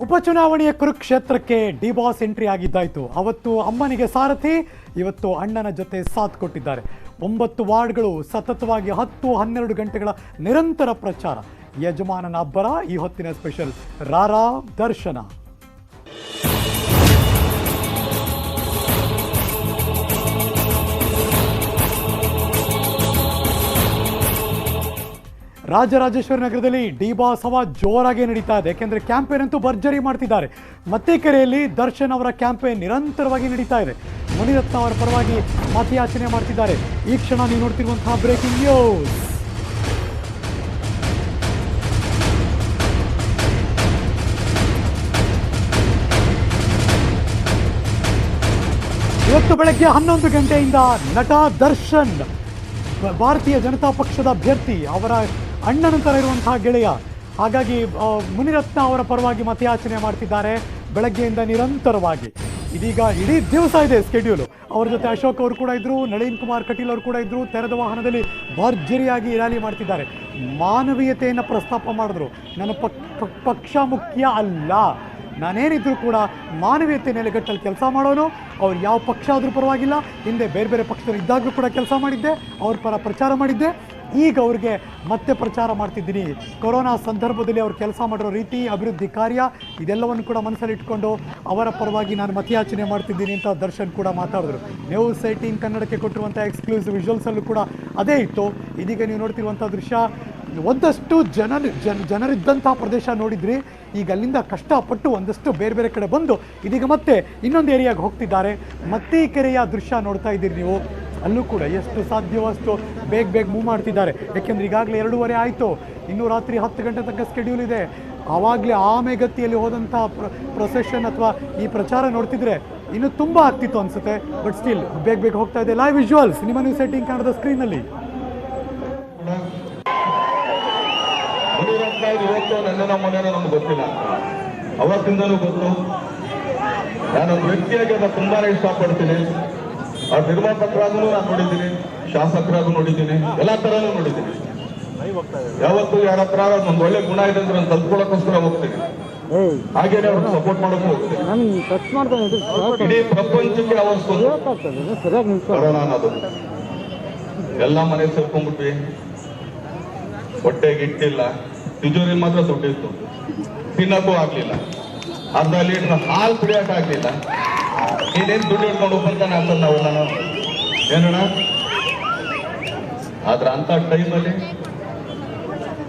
ಉಪಚುನಾವಣೆಯ ಕುರುಕ್ಷೇತ್ರಕ್ಕೆ D boss entry ಆಗಿದ್ದಾಯಿತು. ಅವತ್ತು ಅಮ್ಮನಿಗೆ ಸಾರಥಿ, ಇವತ್ತು ಅಣ್ಣನ ಜೊತೆ ಸಾಥ್ ಕೊಟ್ಟಿದ್ದಾರೆ. 9 ವಾರ್ಡ್ಗಳು ಸತತವಾಗಿ 10-12 ಗಂಟೆಗಳ ನಿರಂತರ ಪ್ರಚಾರ. ಯಜಮಾನನ ಅಬ್ಬರ ಈ ಹೊತ್ತಿನ ಸ್ಪೆಷಲ್ ರಾರಾ ದರ್ಶನ. ರಾಜರಾಜೇಶ್ವರಿ ನಗರದಲ್ಲಿ ಡಿ ಬಾಸ್ ಹವಾ ಜೋರಾಗಿ ನಡೀತಾ ಇದೆ. ಯಾಕೆಂದರೆ ಕ್ಯಾಂಪೇನ್ ಅಂತೂ ಭರ್ಜರಿ ಮಾಡ್ತಿದ್ದಾರೆ. ಮತ್ತಿಕೆರೆಯಲ್ಲಿ ದರ್ಶನ್ ಅವರ ಕ್ಯಾಂಪೇನ್ ನಿರಂತರವಾಗಿ ನಡೀತಾ ಇದೆ. ಮುನಿರತ್ನ ಅವರ ಪರವಾಗಿ ಮತಯಾಚನೆ ಮಾಡ್ತಿದ್ದಾರೆ. ಈ ಕ್ಷಣ ನೀವು ನೋಡ್ತಿರುವಂತಹ ಬ್ರೇಕಿಂಗ್ ನ್ಯೂಸ್. ಇವತ್ತು ಬೆಳಗ್ಗೆ 11 ಗಂಟೆಯಿಂದ ನಟ ದರ್ಶನ್, ಭಾರತೀಯ ಜನತಾ ಪಕ್ಷದ ಅಭ್ಯರ್ಥಿ, ಅವರ ಅಣ್ಣನಂತರ ಇರುವಂತಹ ಗೆಳೆಯ, ಹಾಗಾಗಿ ಮುನಿರತ್ನ ಅವರ ಪರವಾಗಿ ಮತಯಾಚನೆ ಮಾಡ್ತಿದ್ದಾರೆ ಬೆಳಗ್ಗೆಯಿಂದ ನಿರಂತರವಾಗಿ. ಇದೀಗ ಇಡೀ ದಿವಸ ಇದೆ ಸ್ಕೆಡ್ಯೂಲು. ಅವರ ಜೊತೆ ಅಶೋಕ್ ಅವರು ಕೂಡ ಇದ್ರು, ನಳಿನ್ ಕುಮಾರ್ ಕಟೀಲ್ ಅವರು ಕೂಡ ಇದ್ರು. ತೆರೆದ ವಾಹನದಲ್ಲಿ ಭರ್ಜರಿಯಾಗಿ ರ್ಯಾಲಿ ಮಾಡ್ತಿದ್ದಾರೆ. ಮಾನವೀಯತೆಯನ್ನು ಪ್ರಸ್ತಾಪ ಮಾಡಿದ್ರು. ನನ್ನ ಪಕ್ಷ ಮುಖ್ಯ ಅಲ್ಲ, ನಾನೇನಿದ್ರು ಕೂಡ ಮಾನವೀಯತೆ ನೆಲೆಗಟ್ಟಲ್ಲಿ ಕೆಲಸ ಮಾಡೋನು. ಅವ್ರು ಯಾವ ಪಕ್ಷ ಆದರೂ ಪರವಾಗಿಲ್ಲ. ಹಿಂದೆ ಬೇರೆ ಬೇರೆ ಪಕ್ಷದಲ್ಲಿ ಇದ್ದಾಗಲೂ ಕೂಡ ಕೆಲಸ ಮಾಡಿದ್ದೆ, ಅವ್ರ ಪರ ಪ್ರಚಾರ ಮಾಡಿದ್ದೆ. ಈಗ ಅವ್ರಿಗೆ ಮತ್ತೆ ಪ್ರಚಾರ ಮಾಡ್ತಿದ್ದೀನಿ. ಕೊರೋನಾ ಸಂದರ್ಭದಲ್ಲಿ ಅವ್ರು ಕೆಲಸ ಮಾಡಿರೋ ರೀತಿ, ಅಭಿವೃದ್ಧಿ ಕಾರ್ಯ, ಇದೆಲ್ಲವನ್ನು ಕೂಡ ಮನಸ್ಸಲ್ಲಿ ಇಟ್ಕೊಂಡು ಅವರ ಪರವಾಗಿ ನಾನು ಮತಯಾಚನೆ ಮಾಡ್ತಿದ್ದೀನಿ ಅಂತ ದರ್ಶನ್ ಕೂಡ ಮಾತಾಡಿದ್ರು. ನ್ಯೂಸ್ 18 ಕನ್ನಡಕ್ಕೆ ಕೊಟ್ಟಿರುವಂಥ ಎಕ್ಸ್ಕ್ಲೂಸಿವ್ ವಿಜುವಲ್ಸಲ್ಲೂ ಕೂಡ ಅದೇ ಇತ್ತು. ಇದೀಗ ನೀವು ನೋಡ್ತಿರುವಂಥ ದೃಶ್ಯ, ಒಂದಷ್ಟು ಜನರಿದ್ದಂಥ ಪ್ರದೇಶ ನೋಡಿದ್ರಿ. ಈಗ ಅಲ್ಲಿಂದ ಕಷ್ಟಪಟ್ಟು ಒಂದಷ್ಟು ಬೇರೆ ಬೇರೆ ಕಡೆ ಬಂದು ಇದೀಗ ಮತ್ತೆ ಇನ್ನೊಂದು ಏರಿಯಾಗೆ ಹೋಗ್ತಿದ್ದಾರೆ. ಮತ್ತಿಕೆರೆಯ ದೃಶ್ಯ ನೋಡ್ತಾ ಇದ್ದೀರಿ ನೀವು. ಅಲ್ಲೂ ಕೂಡ ಎಷ್ಟು ಸಾಧ್ಯವೋ ಅಷ್ಟು ಬೇಗ ಮೂವ್ ಮಾಡ್ತಿದ್ದಾರೆ. ಯಾಕೆಂದರೆ ಈಗಾಗಲೇ 2:30 ಆಯಿತು. ಇನ್ನೂ ರಾತ್ರಿ 10 ಗಂಟೆ ತನಕ ಸ್ಕೆಡ್ಯೂಲ್ ಇದೆ. ಆವಾಗಲೇ ಆಮೆಗತಿಯಲ್ಲಿ ಹೋದಂಥ ಪ್ರೊಸೆಷನ್ ಅಥವಾ ಈ ಪ್ರಚಾರ ನೋಡ್ತಿದ್ರೆ ಇನ್ನೂ ತುಂಬ ಆಗ್ತಿತ್ತು ಅನಿಸುತ್ತೆ. ಬಟ್ ಸ್ಟಿಲ್ ಬೇಗ ಹೋಗ್ತಾ ಇದೆ. ಲೈವ್ ವಿಜುವಲ್ಸ್ ನಿಮ್ಮ ನ್ಯೂಸ್ 18 ಕನ್ನಡದ ಸ್ಕ್ರೀನಲ್ಲಿ. ಇವತ್ತು ನನ್ನ ಮನೇನೋ ನಮ್ಗೆ ಗೊತ್ತಿಲ್ಲ, ಅವತ್ತಿಂದಲೂ ಗೊತ್ತು. ನಾನೊಂದು ವ್ಯಕ್ತಿಯಾಗಿ ಅದನ್ನು ತುಂಬಾನೇ ಇಷ್ಟಪಡ್ತೀನಿ. ಆ ನಿರ್ಮಾಪಕರಾಗೂ ನಾನು ನೋಡಿದ್ದೀನಿ, ಶಾಸಕರಾಗೂ ನೋಡಿದ್ದೀನಿ, ಎಲ್ಲಾ ತರನೂ ನೋಡಿದ್ದೀನಿ. ಯಾವತ್ತು ಯಾರ ಹತ್ರ ಒಂದು ಒಳ್ಳೆ ಗುಣ ಇದೆ ಅಂದ್ರೆ ನಾನು ಕಲ್ತ್ಕೊಳ್ಳೋಕ್ಕೋಸ್ಕರ ಹೋಗ್ತೀನಿ. ಹಾಗೇನೆ ಅವ್ರಿಗೆ ಸಪೋರ್ಟ್ ಮಾಡೋಕೆ ಹೋಗ್ತೀನಿ. ಇಡೀ ಪ್ರಪಂಚಕ್ಕೆ ಕೊರೋನಾ ಅನ್ನೋದು ಎಲ್ಲ ಮನೆ ಸೇರ್ಕೊಂಡ್ಬಿಟ್ವಿ. ಹೊಟ್ಟೆಗೆ ಇಟ್ಟಿಲ್ಲ, ತಿಜೋರಿ ಮಾತ್ರ ದುಡ್ಡಿತ್ತು, ತಿನ್ನಕ್ಕೂ ಆಗ್ಲಿಲ್ಲ. ಅರ್ಧ ಲೀಟರ್ ಹಾಲು ಕುಡಿಯಕ್ ಆಗ್ಲಿಲ್ಲ. ನೀನೇನ್ ದುಡ್ಡು ಹಿಡ್ಕೊಂಡು ಹೋಗ್ತಾನೆ ಅಂತ ನಾವೆಲ್ಲ ಏನಣ್ಣ. ಆದ್ರೆ ಅಂತ ಟೈಮಲ್ಲಿ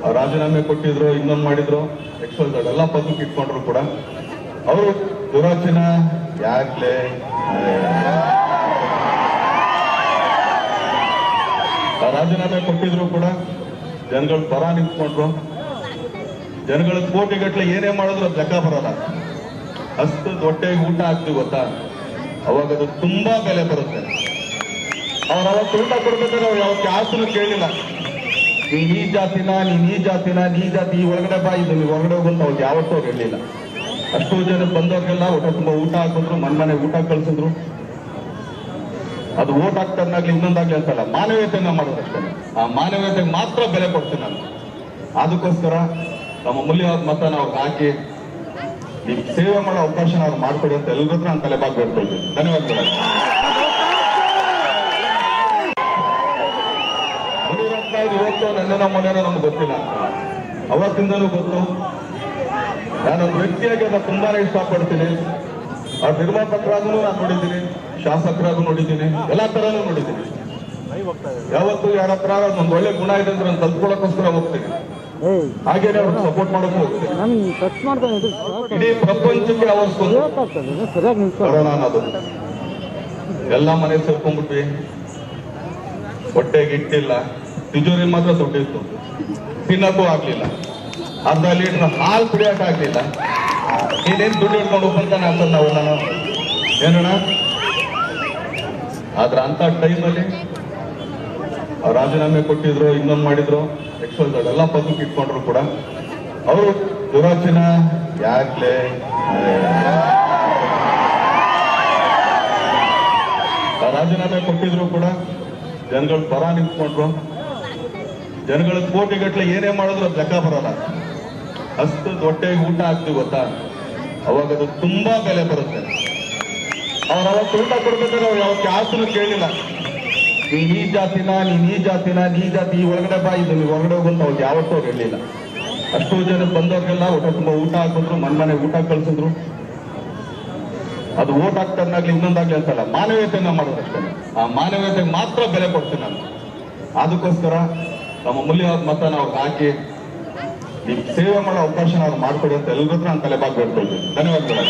ಅವ್ರು ರಾಜೀನಾಮೆ ಕೊಟ್ಟಿದ್ರು, ಇನ್ನೊಂದು ಮಾಡಿದ್ರು, ಎಕ್ಸೋಲ್ಡ್ ಎಲ್ಲ ಪದಕ್ಕೆ ಇಟ್ಕೊಂಡ್ರು ಕೂಡ ಅವರು ದುರಾಚಿನ ಯಾಕ್ಲೆ ರಾಜೀನಾಮೆ ಕೊಟ್ಟಿದ್ರು ಕೂಡ ಜನಗಳ ಪರ ನಿಂತ್ಕೊಂಡ್ರು. ಜನಗಳ ಕೋಟಿಗಟ್ಟಲೆ ಏನೇ ಮಾಡಿದ್ರು ಅದು ಲೆಕ್ಕ ಬರಲ್ಲ. ಅಷ್ಟು ಹೊಟ್ಟೆಗೆ ಊಟ ಹಾಕ್ತೀವಿ ಗೊತ್ತಾ, ಅವಾಗ ಅದು ತುಂಬಾ ಬೆಲೆ ಬರುತ್ತೆ. ಅವ್ರು ಅವತ್ತು ಊಟ ಕೊಡ್ಬೇಕಾದ್ರೆ ಅವ್ರು ಯಾವತ್ತು ಯಾಸನು ಕೇಳಿಲ್ಲ, ನೀನ್ ಈ ಜಾತಿನ, ನೀನ್ ಈ ಜಾತಿನ, ನೀ ಜಾತಿ ಈ ಒಳಗಡೆ ಬಾ, ಇದು ನೀವು ಹೊರಗಡೆ ಹೋಗಂತ ಅವ್ರು ಯಾವತ್ತೂ ಅವ್ರು ಹೇಳಿಲ್ಲ. ಅಷ್ಟು ಜನ ಬಂದವ್ರಿಗೆಲ್ಲ ಹೊಟ್ಟೆ ತುಂಬಾ ಊಟ ಹಾಕಿದ್ರು, ಮನೆ ಊಟ ಕಳ್ಸಿದ್ರು. ಅದು ಓಟ್ ಹಾಕ್ತಾರಾಗ್ಲಿ ಇನ್ನೊಂದಾಗ್ಲಿ ಅಂತಲ್ಲ, ಮಾನವೀಯತೆಯನ್ನ ಮಾಡೋದಷ್ಟೇ. ಆ ಮಾನವೀಯತೆಗೆ ಮಾತ್ರ ಬೆಲೆ ಕೊಡ್ತೀನಿ ನಾನು. ಅದಕ್ಕೋಸ್ಕರ ನಮ್ಮ ಮೂಲ್ಯವಾದ ಮತನ ಅವ್ರಿಗೆ ಹಾಕಿ ಈ ಸೇವೆ ಮಾಡೋ ಅವಕಾಶ ಅವ್ರು ಮಾಡ್ಕೊಡಿ ಅಂತ ಎಲ್ಲರೂ ನಾನು ತಲೆಬಾಗಿ ಬೇಡ್ಕೊಳ್ತೀನಿ. ಧನ್ಯವಾದಗಳು. ಇವತ್ತು ನನ್ನ ಮನೇನೋ ನಮ್ಗೆ ಗೊತ್ತಿಲ್ಲ, ಅವತ್ತಿಂದಲೂ ಗೊತ್ತು. ನಾನೊಂದು ವ್ಯಕ್ತಿಯಾಗಿ ಅದನ್ನು ತುಂಬಾನೇ ಇಷ್ಟಪಡ್ತೀನಿ. ಆ ನಿರ್ಮಾಪಕರಾಗೂ ನಾನು ನೋಡಿದ್ದೀನಿ, ಶಾಸಕರಾಗೂ ನೋಡಿದ್ದೀನಿ, ಎಲ್ಲಾ ತರನೂ ನೋಡಿದ್ದೀನಿ. ಯಾವತ್ತು ಯಾರ ಹತ್ರ ಒಂದು ಒಳ್ಳೆ ಗುಣ ಇದೆ ಅಂದ್ರೆ ನಾನು ಕಲ್ತ್ಕೊಳ್ಳೋಕ್ಕೋಸ್ಕರ ಹೋಗ್ತೀನಿ. ಹಾಗೇನೆ ಅವ್ರಿಗೆ ಸಪೋರ್ಟ್ ಮಾಡೋಕೆ ಹೋಗ್ತೀನಿ. ಇಡೀ ಪ್ರಪಂಚಕ್ಕೆ ಕೊರೋನಾ ಅನ್ನೋದು ಎಲ್ಲ ಮನೆ ಸೇರ್ಕೊಂಡ್ಬಿಟ್ವಿ. ಹೊಟ್ಟೆಗೆ ಇಟ್ಟಿಲ್ಲ, ತಿಜೋರಿ ಮಾತ್ರ ದುಡ್ಡಿತ್ತು, ತಿನ್ನಕ್ಕೂ ಆಗ್ಲಿಲ್ಲ. ಅರ್ಧ ಲೀಟರ್ ಹಾಲು ಕುಡಿಯಕ್ ಆಗ್ಲಿಲ್ಲ. ನೀನೇನ್ ದುಡ್ಡು ಹಿಡ್ಕೊಂಡು ಹೋಗ್ತಾನೆ ಅಂತ ನಾವೆಲ್ಲ ಏನಣ್ಣ. ಆದ್ರೆ ಅಂತ ಟೈಮಲ್ಲಿ ಅವ್ರು ರಾಜೀನಾಮೆ ಕೊಟ್ಟಿದ್ರು, ಇನ್ನೊಂದು ಮಾಡಿದ್ರು, ಎಕ್ಸೋಲ್ಡ್ ಎಲ್ಲ ಪದಕ್ಕೆ ಇಟ್ಕೊಂಡ್ರು ಕೂಡ ಅವರು ದುರಾಚಿನ ಯಾಕ್ಲೆ ರಾಜೀನಾಮೆ ಕೊಟ್ಟಿದ್ರು ಕೂಡ ಜನಗಳ ಪರ ನಿಂತ್ಕೊಂಡ್ರು. ಜನಗಳ ಕೋಟಿಗಟ್ಟಲೆ ಏನೇ ಮಾಡಿದ್ರು ಅದು ಲೆಕ್ಕ ಬರಲ್ಲ. ಅಷ್ಟು ಹೊಟ್ಟೆಗೆ ಊಟ ಹಾಕ್ತೀವಿ ಗೊತ್ತಾ, ಅವಾಗ ಅದು ತುಂಬಾ ಬೆಲೆ ಬರುತ್ತೆ. ಅವ್ರು ಅವತ್ತು ಊಟ ಕೊಡ್ಬೇಕಾದ್ರೆ ಅವ್ರು ಯಾವತ್ತು ಯಾಸನು ಕೇಳಿಲ್ಲ, ನೀನ್ ಈ ಜಾತಿನ, ನೀನ್ ಈ ಜಾತಿನ, ನೀ ಜಾತಿ ಈ ಒಳಗಡೆ ಬಾ, ಇದು ನೀವು ಹೊರಗಡೆ ಹೋಗಂತ ಅವ್ರು ಯಾವತ್ತೂ ಅವ್ರು ಹೇಳಿಲ್ಲ. ಅಷ್ಟು ಜನ ಬಂದವ್ರಿಗೆಲ್ಲ ಹೊಟ್ಟೆ ತುಂಬಾ ಊಟ ಹಾಕಿದ್ರು, ಮನೆ ಊಟ ಕಳ್ಸಿದ್ರು. ಅದು ಓಟ್ ಹಾಕ್ತಾರಾಗ್ಲಿ ಇನ್ನೊಂದಾಗ್ಲಿ ಅಂತಲ್ಲ, ಮಾನವೀಯತೆಯನ್ನ ಮಾಡೋದಷ್ಟೇ. ಆ ಮಾನವೀಯತೆಗೆ ಮಾತ್ರ ಬೆಲೆ ಕೊಡ್ತೀನಿ ನಾನು. ಅದಕ್ಕೋಸ್ಕರ ನಮ್ಮ ಮೂಲ್ಯವಾದ ಮತನ ಅವ್ರಿಗೆ ಹಾಕಿ ಈ ಸೇವೆ ಮಾಡೋ ಅವಕಾಶ ನಾವು ಮಾಡ್ಕೊಡಿ ಅಂತ ಎಲ್ಲರೂ ನಾನು ತಲೆಬಾಗಿ ಬೇಡ್ಕೊಳ್ತೀನಿ. ಧನ್ಯವಾದಗಳು.